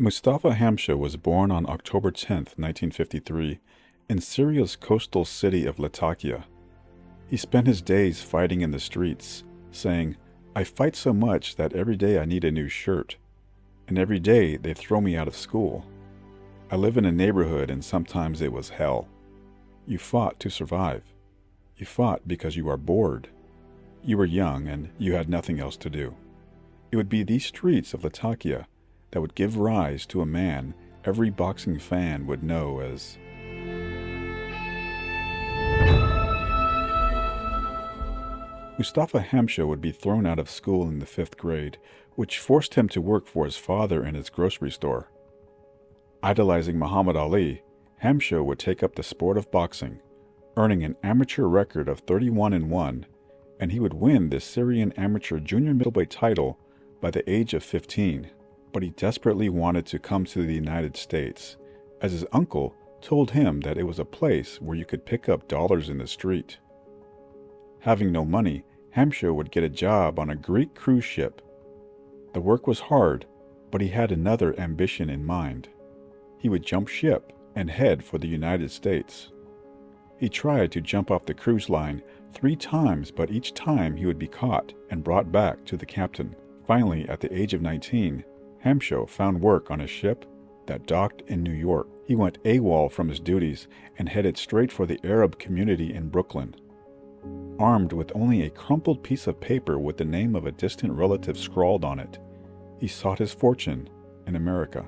Mustafa Hamsho was born on October 10, 1953, in Syria's coastal city of Latakia. He spent his days fighting in the streets, saying, "I fight so much that every day I need a new shirt, and every day they throw me out of school. I live in a neighborhood and sometimes it was hell. You fought to survive. You fought because you are bored. You were young and you had nothing else to do." It would be these streets of Latakia that would give rise to a man every boxing fan would know as Mustafa Hamsho. Would be thrown out of school in the 5th grade, which forced him to work for his father in his grocery store. Idolizing Muhammad Ali, Hamsho would take up the sport of boxing, earning an amateur record of 31-1, and he would win the Syrian amateur junior middleweight title by the age of 15. But he desperately wanted to come to the United States, as his uncle told him that it was a place where you could pick up dollars in the street. Having no money, Hamsho would get a job on a Greek cruise ship. The work was hard, but he had another ambition in mind. He would jump ship and head for the United States. He tried to jump off the cruise line 3 times, but each time he would be caught and brought back to the captain. Finally, at the age of 19, Hamsho found work on a ship that docked in New York. He went AWOL from his duties and headed straight for the Arab community in Brooklyn. Armed with only a crumpled piece of paper with the name of a distant relative scrawled on it, he sought his fortune in America.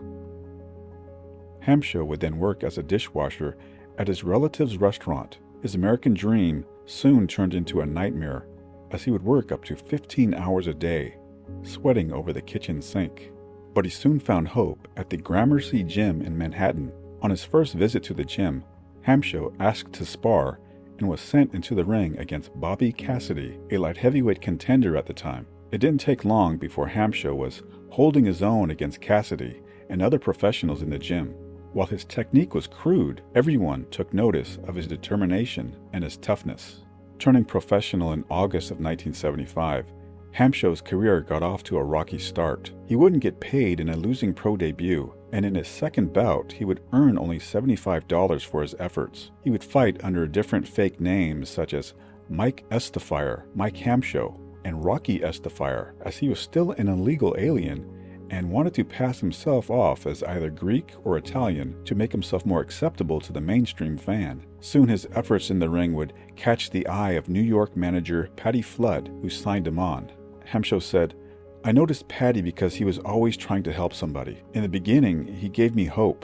Hamsho would then work as a dishwasher at his relative's restaurant. His American dream soon turned into a nightmare, as he would work up to 15 hours a day, sweating over the kitchen sink. But he soon found hope at the Gramercy Gym in Manhattan. On his first visit to the gym, Hamsho asked to spar and was sent into the ring against Bobby Cassidy, a light heavyweight contender at the time. It didn't take long before Hamsho was holding his own against Cassidy and other professionals in the gym. While his technique was crude, everyone took notice of his determination and his toughness. Turning professional in August of 1975, Hamsho's career got off to a rocky start. He wouldn't get paid in a losing pro debut, and in his second bout, he would earn only $75 for his efforts. He would fight under different fake names such as Mike Estafire, Mike Hamsho, and Rocky Estafire, as he was still an illegal alien and wanted to pass himself off as either Greek or Italian to make himself more acceptable to the mainstream fan. Soon his efforts in the ring would catch the eye of New York manager Patty Flood, who signed him on. Hamsho said, "I noticed Patty because he was always trying to help somebody. In the beginning, he gave me hope.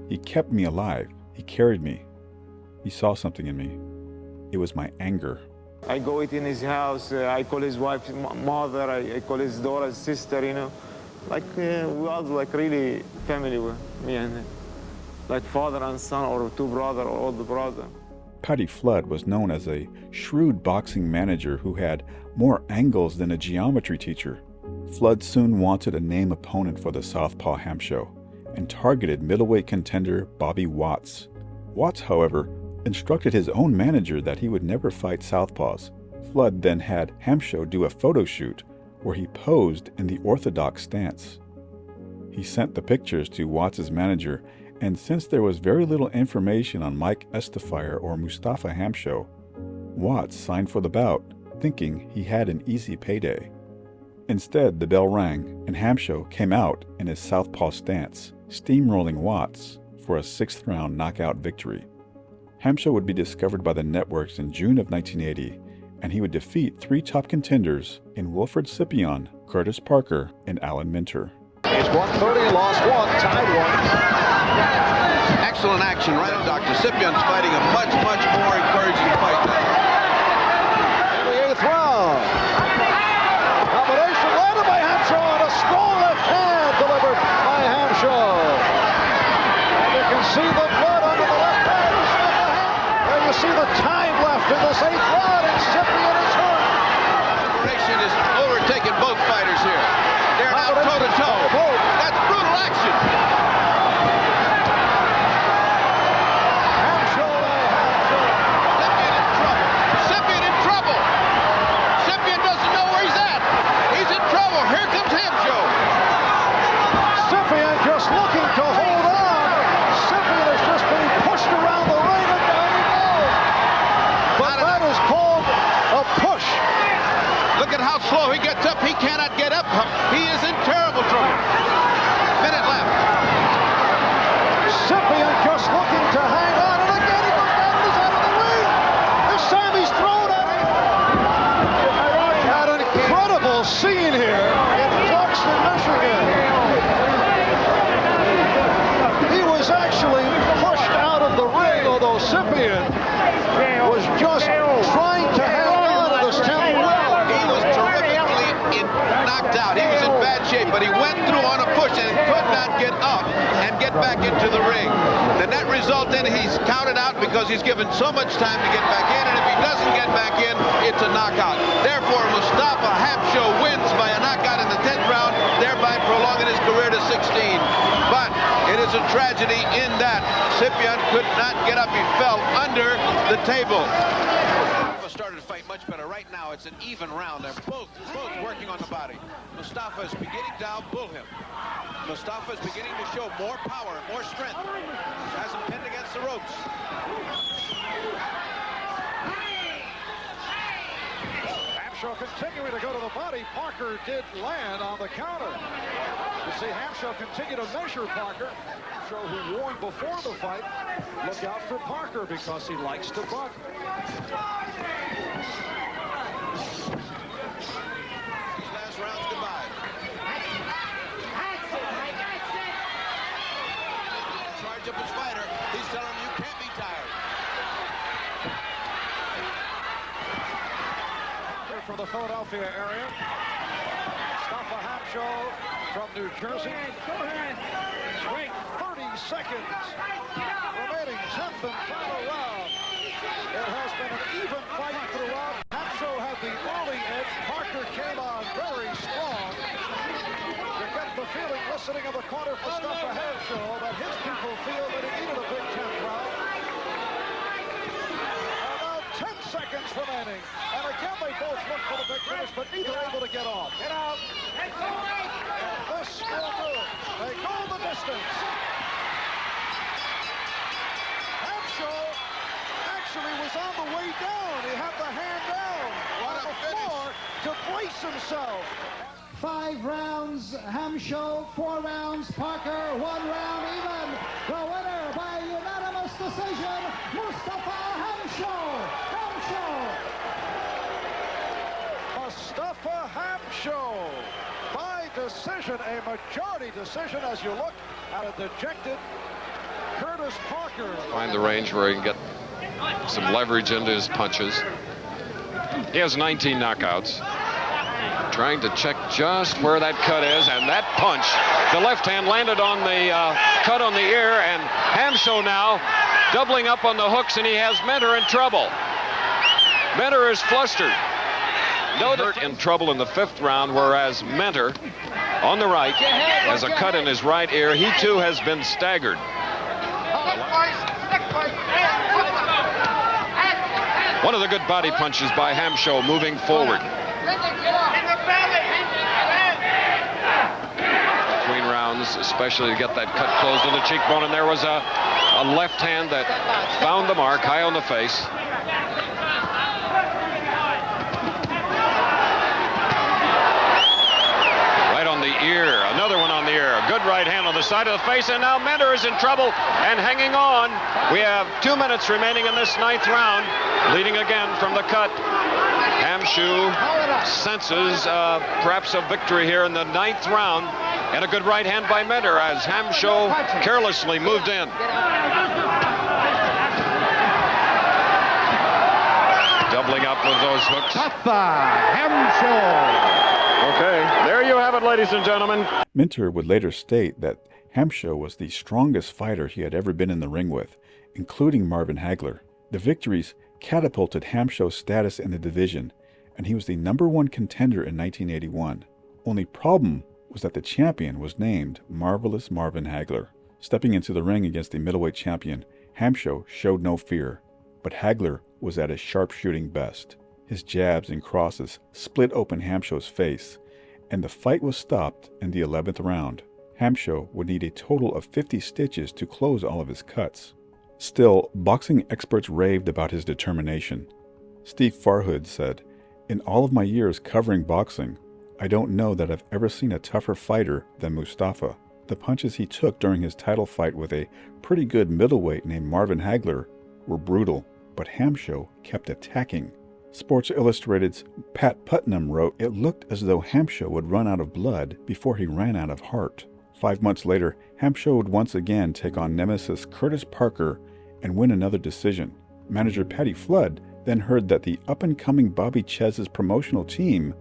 He kept me alive. He carried me. He saw something in me. It was my anger." I go eat in his house. I call his wife mother. I call his daughter sister, you know. We all like really family with me and him. Like father and son, or 2 brothers, or older brother. Patty Flood was known as a shrewd boxing manager who had more angles than a geometry teacher. Flood soon wanted a name opponent for the southpaw Hamsho and targeted middleweight contender Bobby Watts. Watts, however, instructed his own manager that he would never fight southpaws. Flood then had Hamsho do a photo shoot where he posed in the orthodox stance. He sent the pictures to Watts' manager, and since there was very little information on Mike Estafire or Mustafa Hamsho, Watts signed for the bout, thinking he had an easy payday. Instead, the bell rang, and Hamsho came out in his southpaw stance, steamrolling Watts for a 6th-round knockout victory. Hamsho would be discovered by the networks in June of 1980, and he would defeat 3 top contenders in Wilfred Scipion, Curtis Parker, and Alan Minter. He's won 30, lost 1, tied 1. Excellent action right on. Dr. Scipion's fighting a much more encouraging fight now. In the 8th round. Combination landed by Hamsho, and a strong left hand delivered by Hamsho. And you can see the blood under the left hand. There you see the time left in this 8th round, and Scipion is hurt. Separation is overtaking both fighters here. They're now toe-to-toe. That's brutal action. Scipion in trouble. Scipion doesn't know where he's at. He's in trouble. Here comes Hamsho. Scipion just looking trouble. He is in terrible trouble. Minute left. Syrian just looking to hang on, and again he goes down and is out of the ring. This time he's thrown out. Had an incredible scene here in Clarkston, Michigan. He was actually pushed out of the ring, although Syrian was just trying to hang on to this 10th round. He was terrifically knocked out. He was in bad shape, but he went through on a push and could not get up and get back into the ring. The net result then, he's counted out because he's given so much time to get back in, and if he doesn't get back in, it's a knockout. Therefore, Mustafa Hamsho wins by a knockout in the 10th round, thereby prolonging his career to 16. But it is a tragedy in that Syrian could not get up. He fell under the table. Started to fight much better. Right now, it's an even round. They're both working on the body. Mustafa is beginning to outbull him. Mustafa is beginning to show more power, more strength. Has him pinned against the ropes. Hamsho continuing to go to the body. Parker did land on the counter. You see Hamsho continue to measure Parker. Hamsho, who warned before the fight, look out for Parker because he likes to buck. These last rounds goodbye. Charge up his fighter. He's telling him you can't be tired. Here from the Philadelphia area. Mustafa Hamsho from New Jersey. Wait, 30 seconds remaining, 10th and final round. It has been an even fight throughout. Hamsho had the early edge. Parker came on very strong. You get the feeling, listening in the corner for Mustafa Hamsho, that his people feel that he needed a big 10th round. About 10 seconds remaining. And again, they both look for the big finish, but neither able to get off. Get out. And this will do it. They go the distance. Hamsho actually was on the way down. He had the hand down on the floor to brace himself. 5 rounds, Hamsho, 4 rounds, Parker, 1 round even. The winner by unanimous decision, Mustafa Hamsho. Mustafa Hamsho by decision, a majority decision as you look at a dejected Curtis Parker. Find the range where he can get some leverage into his punches. He has 19 knockouts. Trying to check just where that cut is, and that punch, the left hand landed on the cut on the ear, and Hamsho now doubling up on the hooks, and he has Mentor in trouble. Mentor is flustered. Hurt in trouble in the 5th round, whereas Mentor on the right has a cut in his right ear. He too has been staggered. One of the good body punches by Hamsho moving forward. Between rounds, especially to get that cut closed on the cheekbone, and there was a left hand that found the mark high on the face. Right on the ear, another one on the ear, a good right hand on the side of the face, and now Mentor is in trouble and hanging on. We have 2 minutes remaining in this 9th round, leading again from the cut. Hamsho senses perhaps a victory here in the 9th round, and a good right hand by Mentor as Hamsho carelessly moved in. Doubling up with those hooks. Okay, there you have it, ladies and gentlemen. Minter would later state that Hamsho was the strongest fighter he had ever been in the ring with, including Marvin Hagler. The victories catapulted Hamsho's status in the division, and he was the #1 contender in 1981. Only problem was that the champion was named Marvelous Marvin Hagler. Stepping into the ring against the middleweight champion, Hamsho showed no fear, but Hagler was at his sharpshooting best. His jabs and crosses split open Hamsho's face, and the fight was stopped in the 11th round. Hamsho would need a total of 50 stitches to close all of his cuts. Still, boxing experts raved about his determination. Steve Farhood said, "In all of my years covering boxing, I don't know that I've ever seen a tougher fighter than Mustafa. The punches he took during his title fight with a pretty good middleweight named Marvin Hagler were brutal, but Hamsho kept attacking. Sports Illustrated's Pat Putnam wrote, "It looked as though Hamsho would run out of blood before he ran out of heart." 5 months later, Hamsho would once again take on nemesis Curtis Parker and win another decision. Manager Patty Flood then heard that the up-and-coming Bobby Chez's promotional team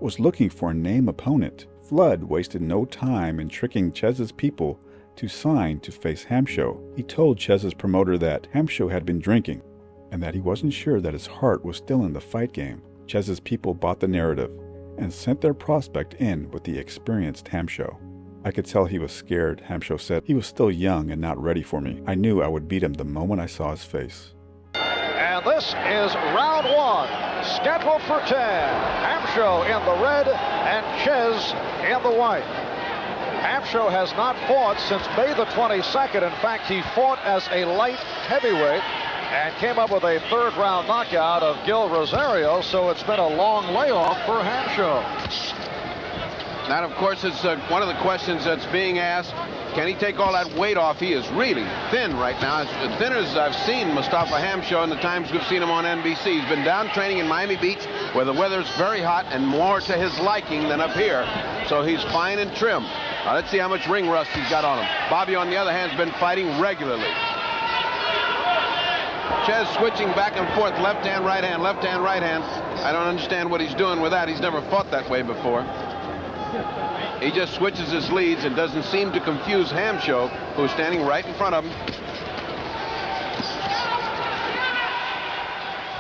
was looking for a name opponent. Flood wasted no time in tricking Chez's people to sign to face Hamsho. He told Chez's promoter that Hamsho had been drinking and that he wasn't sure that his heart was still in the fight game. Chez's people bought the narrative and sent their prospect in with the experienced Hamsho. "I could tell he was scared," Hamsho said. "He was still young and not ready for me. I knew I would beat him the moment I saw his face." And this is round one, scheduled for 10. Hamsho in the red and Chez in the white. Hamsho has not fought since May the 22nd. In fact, he fought as a light heavyweight and came up with a third-round knockout of Gil Rosario, so it's been a long layoff for Hamsho. That, of course, is one of the questions that's being asked. Can he take all that weight off? He is really thin right now, as thin as I've seen Mustafa Hamsho in the times we've seen him on NBC. He's been down training in Miami Beach, where the weather's very hot and more to his liking than up here. So he's fine and trim. Now, let's see how much ring rust he's got on him. Bobby, on the other hand, has been fighting regularly. Chez switching back and forth, left hand, right hand, left hand, right hand. I don't understand what he's doing with that. He's never fought that way before. He just switches his leads and doesn't seem to confuse Hamsho, who's standing right in front of him.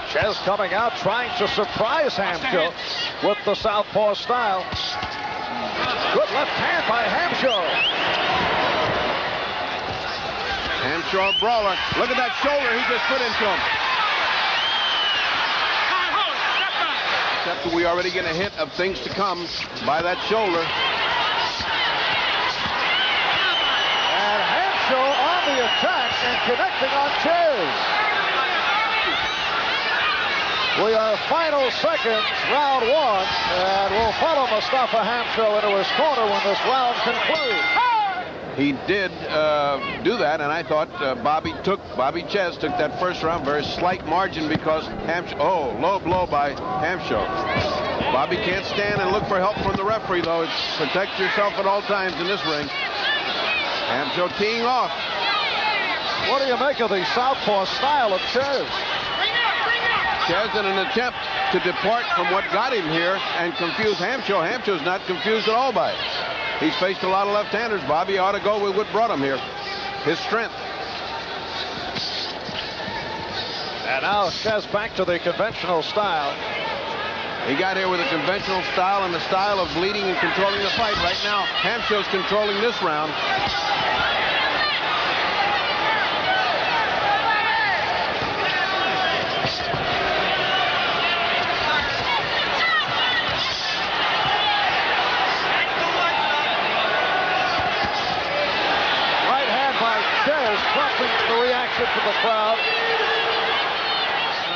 Chez coming out, trying to surprise Hamsho with the southpaw style. Good left hand by Hamsho. Hamsho, a brawler. Look at that shoulder he just put into him. Except we already get a hint of things to come by that shoulder. And Hamsho on the attack and connecting on Chez. We are final seconds, round one, and we'll follow Mustafa Hamsho into his corner when this round concludes. He did do that, and I thought Bobby Chez took that first round, very slight margin because Hamsho, low blow by Hamsho. Bobby can't stand and look for help from the referee, though. It's protect yourself at all times in this ring. Hamsho teeing off. What do you make of the southpaw style of Chez? Chez in an attempt to depart from what got him here and confuse Hamsho. Hamsho's not confused at all by it. He's faced a lot of left-handers. Bobby ought to go with what brought him here, his strength. And now Chez back to the conventional style. He got here with a conventional style and the style of leading and controlling the fight. Right now, Hamsho's controlling this round. The reaction from the crowd.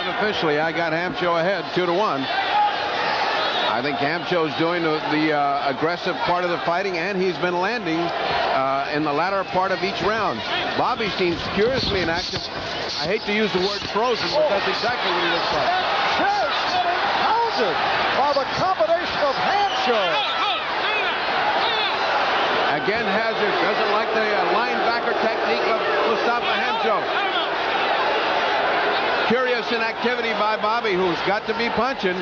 Unofficially, I got Hamsho ahead 2-1. I think Hamsho's doing the aggressive part of the fighting, and he's been landing in the latter part of each round. Bobby seems curiously inactive. I hate to use the word frozen, but that's exactly what he looks like. Chez getting pounded by the combination of Hamsho. Again, Hazard doesn't like the linebacker technique of Mustafa Hamsho. Curious inactivity by Bobby, who's got to be punching.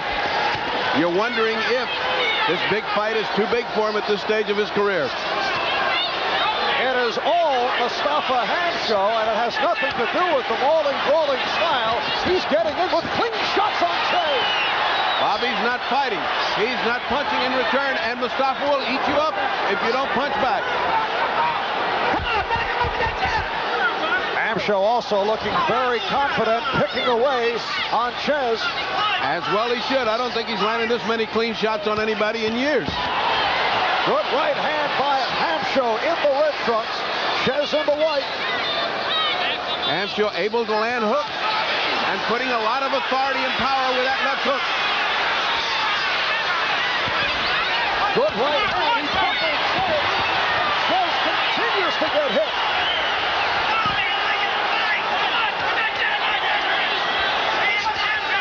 You're wondering if this big fight is too big for him at this stage of his career. It is all Mustafa Hamsho, and it has nothing to do with the mauling, brawling style. He's getting in with clean shots on Chez. Bobby's not fighting. He's not punching in return, and Mustafa will eat you up if you don't punch back. Hamsho also looking very confident, picking away on Chez. As well he should. I don't think he's landed this many clean shots on anybody in years. Good right hand by Hamsho in the red trunks. Chez in the white. Hamsho able to land hooks and putting a lot of authority and power with that left hook. Good right hand. He tackled Chez. Chez continues to get hit.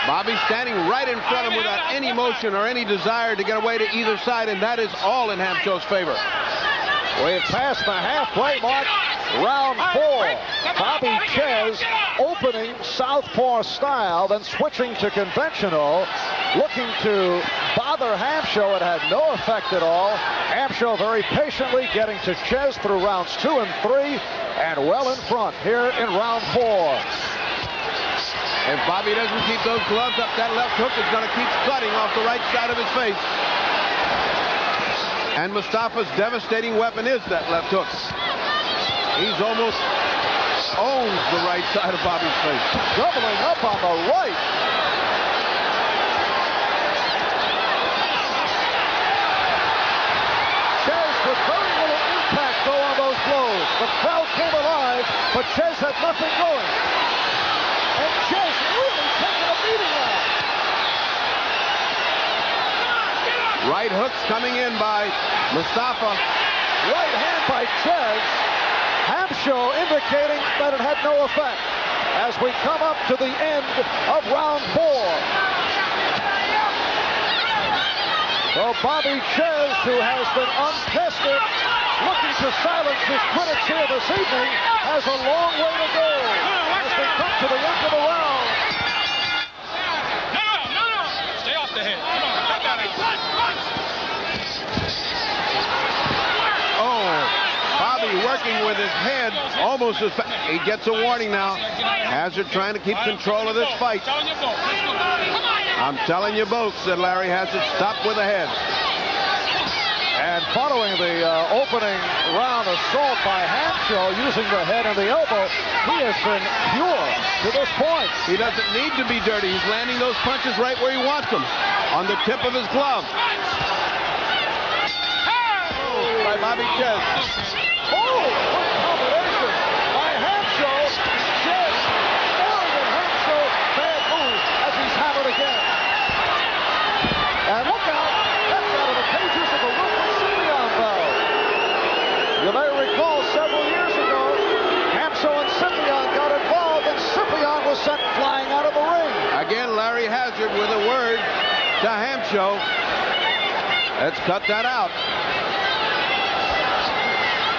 Bobby standing right in front of him without any motion or any desire to get away to either side, and that is all in Hamsho's favor. We've passed the halfway mark. Round 4. Bobby Chez opening southpaw style, then switching to conventional, looking to bother Hamsho. It had no effect at all. Hamsho very patiently getting to Chez through rounds 2 and 3, and well in front here in round 4. If Bobby doesn't keep those gloves up, that left hook is going to keep cutting off the right side of his face. And Mustafa's devastating weapon is that left hook. He's almost owns the right side of Bobby's face. Doubling up on the right. Chez with very little impact though on those blows. The crowd came alive, but Chez had nothing going. And Chez really taking a beating now. Right hooks coming in by Mustafa. Right hand by Chez. Hamsho indicating that it had no effect as we come up to the end of round 4. So Bobby Chez, who has been untested, looking to silence his critics here this evening, has a long way to go as we come to the end of the round. No. Stay off the head. Come on. Bobby working with his head almost as fast. He gets a warning now. Hazard trying to keep control of this fight. I'm telling you both, said Larry Hazard. Stop with the head. And following the opening round assault by Hamsho using the head and the elbow, he has been pure to this point. He doesn't need to be dirty. He's landing those punches right where he wants them, on the tip of his glove. By Bobby Chez. Oh, what combination by Hamsho. Chez staring at Hamsho. Bad move as he's hammered again. And look out. That's out of the pages of the Wilfred Syrian bout. You may recall several years ago, Hamsho and Syrian got involved and Syrian was sent flying out of the ring. Again, Larry Hazard with a word to Hamsho. Let's cut that out.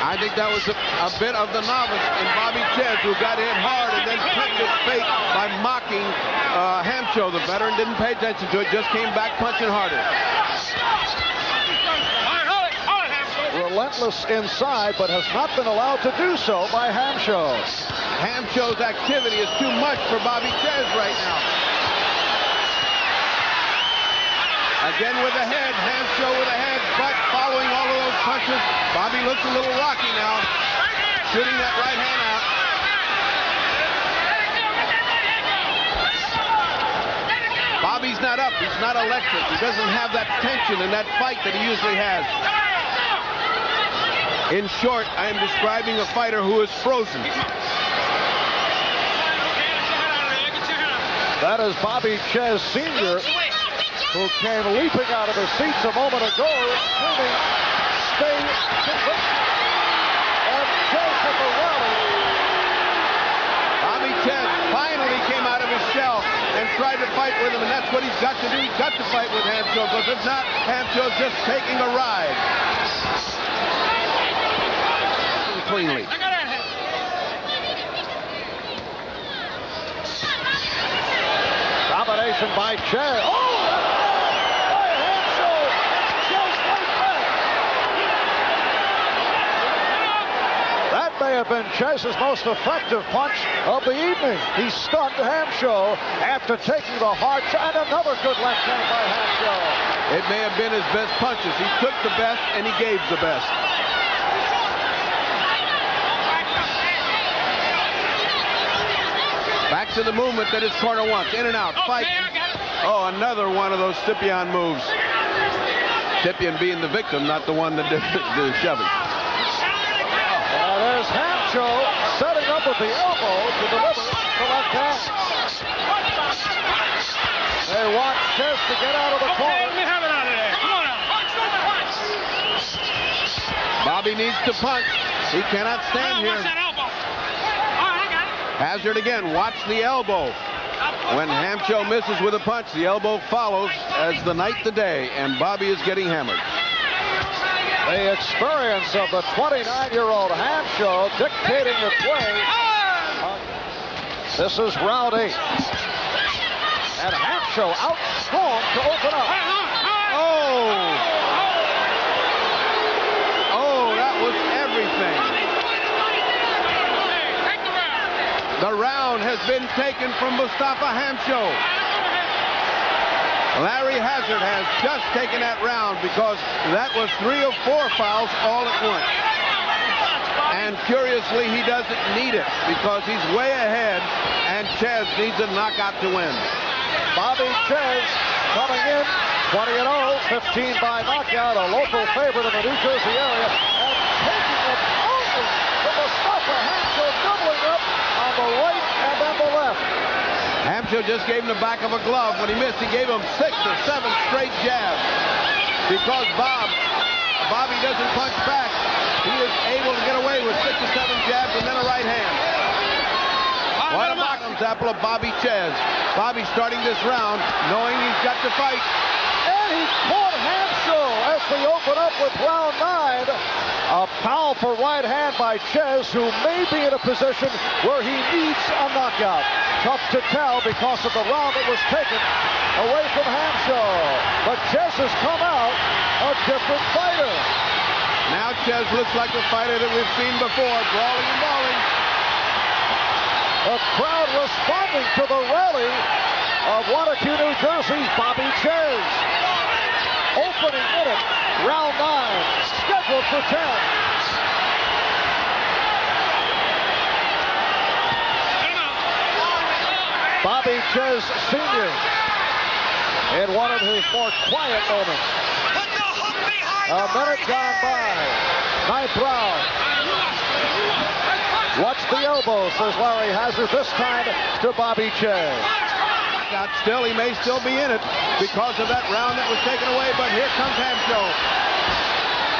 I think that was a bit of the novice in Bobby Chez, who got hit hard and then kept his fate by mocking Hamsho. The veteran didn't pay attention to it, just came back punching harder. Relentless inside, but has not been allowed to do so by Hamsho. Hamsho's activity is too much for Bobby Chez right now. Again with the head, Hamsho with the head, but following all of those punches, Bobby looks a little rocky now, shooting that right hand out. Bobby's not up, he's not electric, he doesn't have that tension and that fight that he usually has. In short, I am describing a fighter who is frozen. That is Bobby Chez Sr., who came leaping out of his seats a moment ago, screaming, stay convinced. And Chez with the rally. Bobby Chez finally came out of his shell and tried to fight with him, and that's what he's got to do. He's got to fight with Hamsho, because if not, Hamsho's just taking a ride. Cleanly. Combination by Chez. Oh! May have been Chez's most effective punch of the evening. He stunned Hamsho after taking the hard shot. And another good left hand by Hamsho. It may have been his best punches. He took the best and he gave the best. Back to the movement that his corner wants. In and out. Fight. Oh, another one of those Syrian moves. Syrian being the victim, not the one that did the shoving. There's Hamsho setting up with the elbow to deliver the left hand. They want Chez to get out of the corner. Let me have it out of there. Come on out. Bobby needs to punch. He cannot stand here. Hazard again. Watch the elbow. When Hamsho misses with a punch, the elbow follows as the night the day, and Bobby is getting hammered. The experience of the 29-year-old Hamsho dictating the play. This is round 8. And Hamsho out strong to open up. Oh, that was everything. The round has been taken from Mustafa Hamsho. Larry Hazard has just taken that round because that was 3 or 4 fouls all at once. And curiously, he doesn't need it because he's way ahead, and Chez needs a knockout to win. Bobby Chez coming in 20-0, 15 by knockout, a local favorite in the New Jersey area, and taking it over to Mustafa Hamsho, doubling up on the right and then the left. Hamsho just gave him the back of a glove. When he missed, he gave him 6 or 7 straight jabs. Because Bobby doesn't punch back, he is able to get away with 6 or 7 jabs and then a right hand. What a bottom's apple of Bobby Chez. Bobby starting this round knowing he's got to fight. And he caught Hamsho as we open up with round 9. A powerful right hand by Chez, who may be in a position where he needs a knockout. Tough to tell because of the round that was taken away from Hamsho. But Chez has come out a different fighter. Now Chez looks like the fighter that we've seen before, brawling and brawling. The crowd responding to the rally of Wanakee, New Jersey's Bobby Chez. Opening minute, round 9, scheduled for 10. Bobby Chez Sr. in one of his more quiet moments. A minute gone by. 9th round. Watch the elbow, says Larry Hazard, this time to Bobby Chez. Still, he may still be in it because of that round that was taken away, but here comes Hamsho.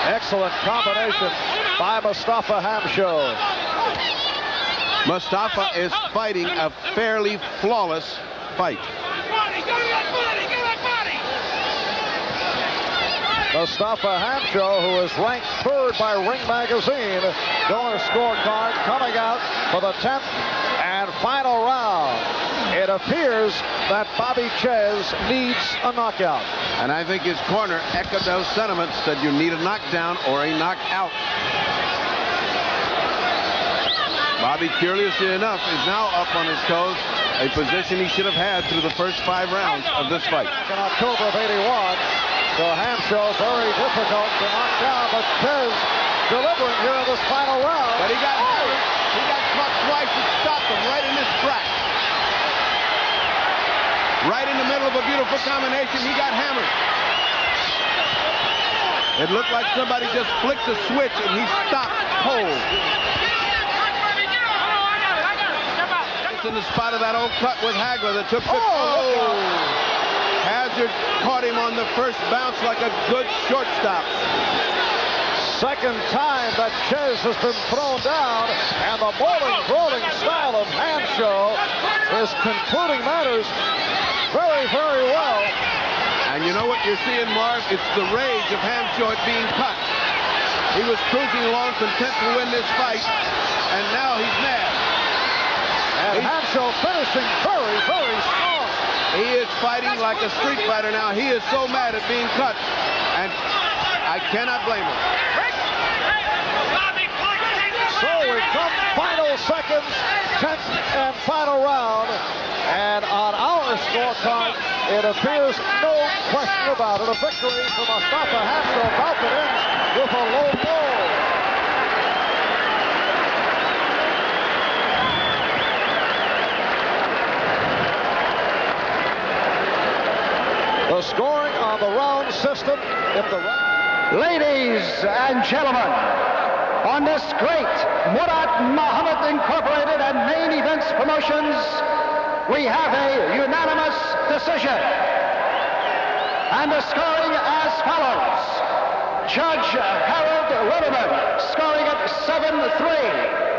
Excellent combination by Mustafa Hamsho. Mustafa is fighting a fairly flawless fight. Mustafa Hamsho, who is ranked 3rd by Ring Magazine, donor scorecard, coming out for the 10th and final round. It appears that Bobby Chez needs a knockout. And I think his corner echoed those sentiments, said you need a knockdown or a knockout. Bobby, curiously enough, is now up on his toes, a position he should have had through the first 5 rounds of this fight. In October of '81, so Hamsho very difficult to knock down, but Chez delivering here in this final round. But he got caught twice and stopped him right in his track. Right in the middle of a beautiful combination, he got hammered. It looked like somebody just flicked a switch and he stopped cold. It's in the spot of that old cut with Hagler that took the... Hazard caught him on the first bounce like a good shortstop. Second time that Chez has been thrown down, and the brawling style of Hamsho is concluding matters very, very well. And you know what you're seeing, Marv? It's the rage of Hamsho at being cut. He was cruising along content to win this fight, and now he's mad. And Hamsho finishing very, very strong. He is fighting like a street fighter now. He is so mad at being cut, and I cannot blame him. So we come final seconds, 10th and final round. And on our scorecard, it appears no question about it. A victory for Mustafa Hamsho. Bout that ends with a low blow. The scoring on the round system. Ladies and gentlemen, on this great Murat Muhammad Incorporated and Main Events Promotions, we have a unanimous decision. And the scoring as follows. Judge Harold Litterman scoring at 7-3.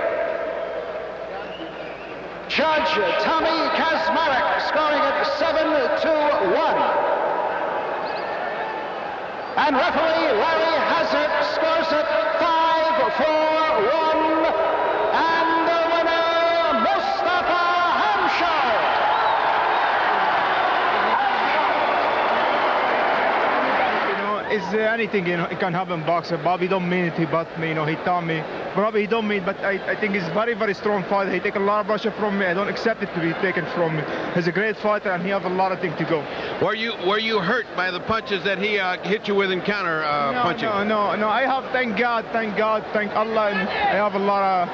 Judge Tommy Kazmarek scoring at 7-1. And referee Larry Hazard scores at 5-4-1. And the winner, Mustafa Hamsho. Is anything, it can happen boxer. Bobby don't mean it, he but me, he taught me. Bobby, he don't mean, but I think he's very, very strong fighter. He take a lot of pressure from me. I don't accept it to be taken from me. He's a great fighter and he have a lot of things to go. Were you hurt by the punches that he hit you with in counter punching? No. I have, thank God, thank Allah, and I have a lot of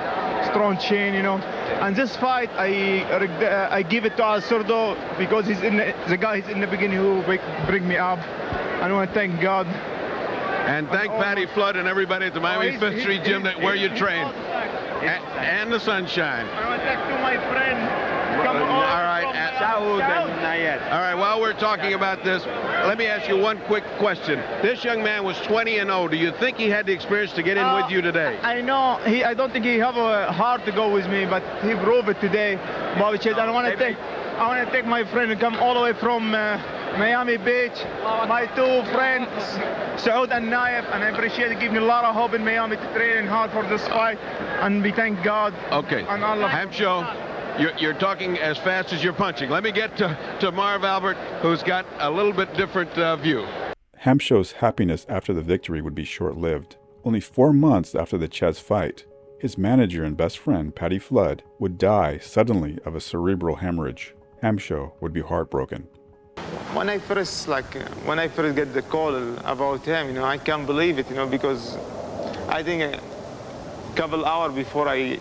strong chain, And this fight, I give it to Al-Surdo because he's the guy he's in the beginning who bring me up. I want to thank God. And thank Patty Flood and everybody at the Miami Fifth Street Gym where you train. And the Sunshine. I want to thank to my friend. All right, while we're talking about this, let me ask you one quick question. This young man was 20-0. Do you think he had the experience to get in with you today? I know. I don't think he have a heart to go with me, but he proved it today. Bobby Chase, I want to thank my friend who come all the way from Miami Beach, my two friends, Saud and Naif, and I appreciate it. Give me a lot of hope in Miami to train hard for this fight, and we thank God. Okay. And Allah. Hamsho, you're talking as fast as you're punching. Let me get to Marv Albert, who's got a little bit different view. Hamsho's happiness after the victory would be short-lived. Only 4 months after the Chez fight, his manager and best friend, Patty Flood, would die suddenly of a cerebral hemorrhage. Hamsho would be heartbroken. When I first get the call about him, I can't believe it, because I think a couple hours before I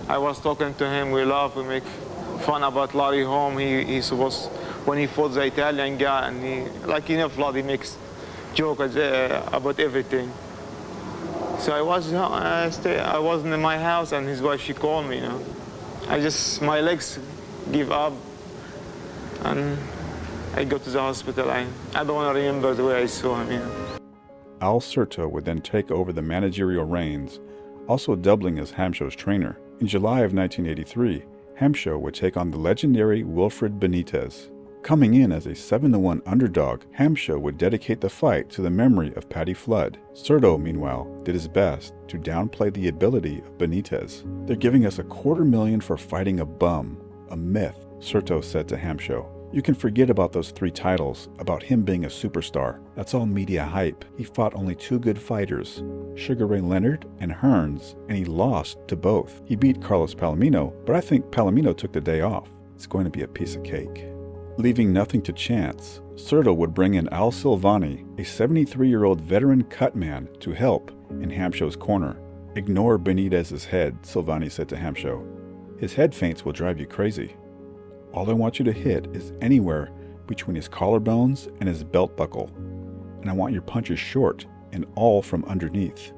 was talking to him. We laugh, we make fun about Larry Holm. He supposed, when he fought the Italian guy, and Flood, he makes jokes about everything. So I wasn't in my house, and his wife, she called me, my legs give up, and I go to the hospital. I don't want to remember the way I saw him. Al-Surdo would then take over the managerial reins, also doubling as Hamsho's trainer. In July of 1983, Hamsho would take on the legendary Wilfred Benitez. Coming in as a 7-1 underdog, Hamsho would dedicate the fight to the memory of Patty Flood. Surdo, meanwhile, did his best to downplay the ability of Benitez. "They're giving us $250,000 for fighting a bum, a myth," Surdo said to Hamsho. "You can forget about those 3 titles, about him being a superstar. That's all media hype. He fought only 2 good fighters, Sugar Ray Leonard and Hearns, and he lost to both. He beat Carlos Palomino, but I think Palomino took the day off. It's going to be a piece of cake." Leaving nothing to chance, Surdo would bring in Al Silvani, a 73-year-old veteran cutman, to help in Hamsho's corner. "Ignore Benitez's head," Silvani said to Hamsho. "His head feints will drive you crazy. All I want you to hit is anywhere between his collarbones and his belt buckle. And I want your punches short and all from underneath.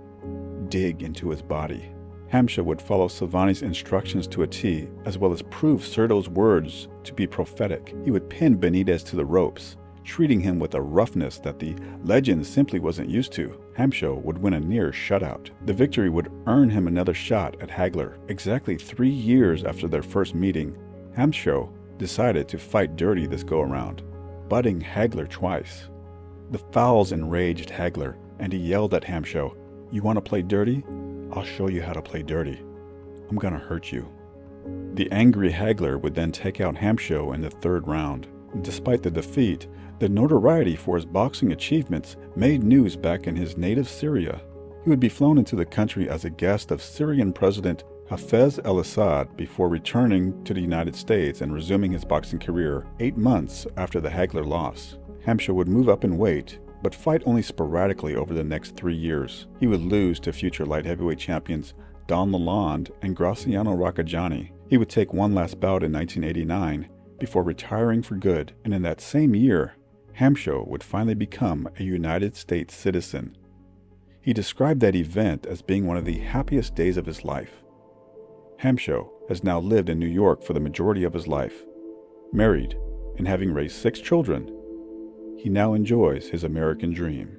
Dig into his body." Hamsho would follow Silvani's instructions to a T, as well as prove Surdo's words to be prophetic. He would pin Benitez to the ropes, treating him with a roughness that the legend simply wasn't used to. Hamsho would win a near shutout. The victory would earn him another shot at Hagler. Exactly 3 years after their first meeting, Hamsho decided to fight dirty this go-around, butting Hagler twice. The fouls enraged Hagler, and he yelled at Hamsho, "You want to play dirty? I'll show you how to play dirty. I'm gonna hurt you." The angry Hagler would then take out Hamsho in the 3rd round. Despite the defeat, the notoriety for his boxing achievements made news back in his native Syria. He would be flown into the country as a guest of Syrian President Hafez al-Assad before returning to the United States and resuming his boxing career 8 months after the Hagler loss. Hamsho would move up in weight, but fight only sporadically over the next 3 years. He would lose to future light heavyweight champions Don Lalonde and Graciano Rakhajani. He would take one last bout in 1989 before retiring for good, and in that same year, Hamsho would finally become a United States citizen. He described that event as being one of the happiest days of his life. Hamsho has now lived in New York for the majority of his life. Married and having raised 6 children, he now enjoys his American dream.